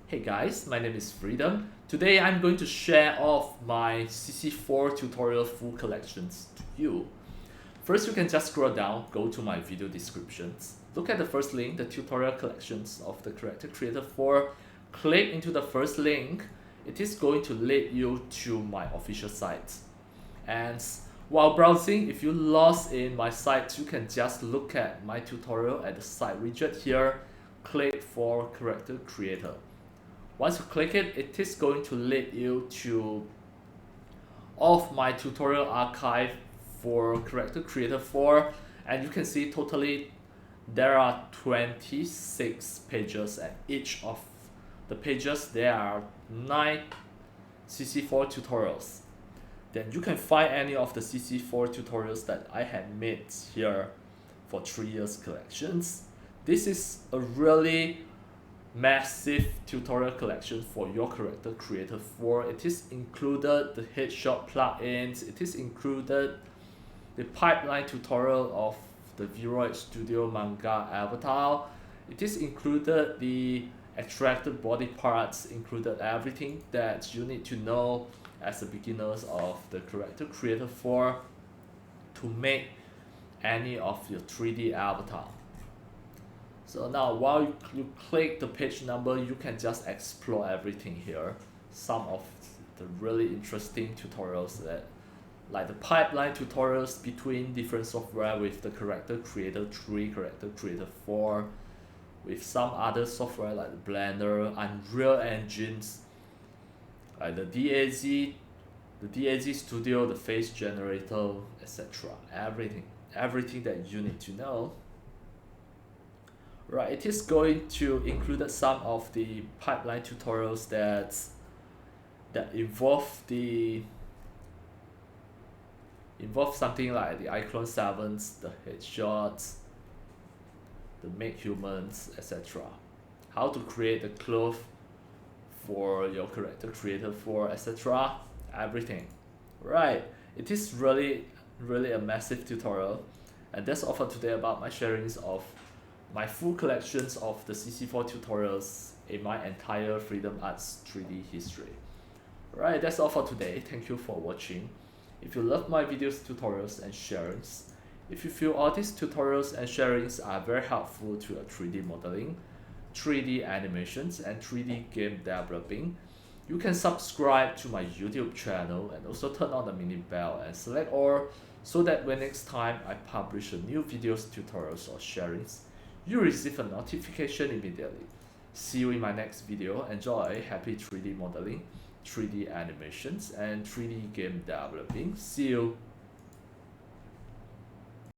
Hey guys, my name is Freedom. Today I'm going to share off my CC4 tutorial full collections to you. First, you can just scroll down, go to my video descriptions, look at the first link, the tutorial collections of the Character Creator 4, click into the first link. It is going to lead you to my official site. And while browsing, if you lost in my site, you can just look at my tutorial at the site widget here, click for Character Creator. Once you click it, it is going to lead you to of my tutorial archive for Character Creator 4, and you can see totally there are 26 pages, and each of the pages there are 9 CC4 tutorials. Then you can find any of the CC4 tutorials that I had made here for 3 years collections. This is a really massive tutorial collection for your Character Creator 4. It is included the headshot plugins, it is included the pipeline tutorial of the Viroid Studio manga avatar, it is included the extracted body parts, included everything that you need to know as a beginners of the Character Creator 4 to make any of your 3D avatar. So now while you click the page number, you can just explore everything here. Some of the really interesting tutorials that like the pipeline tutorials between different software with the Character Creator 3, Character Creator 4, with some other software like the Blender, Unreal Engines, like the DAZ Studio, the face generator, etc. Everything that you need to know. Right, it is going to include some of the pipeline tutorials that involve something like the iClone 7s, the headshots, the make humans, etc. How to create the cloth for your Character Creator 4, etc. Everything. Right, it is really a massive tutorial, and that's all for today about my sharings of my full collections of the CC4 tutorials in my entire Freedom Arts 3D history. Right, that's all for today. Thank you for watching. If you love my videos, tutorials and sharings, if you feel all these tutorials and sharings are very helpful to your 3D modeling, 3D animations and 3D game developing, you can subscribe to my YouTube channel and also turn on the mini bell and select all so that when next time I publish a new videos, tutorials or sharings, you receive a notification immediately. See you in my next video. Enjoy happy 3D modeling, 3D animations, and 3D game developing. See you.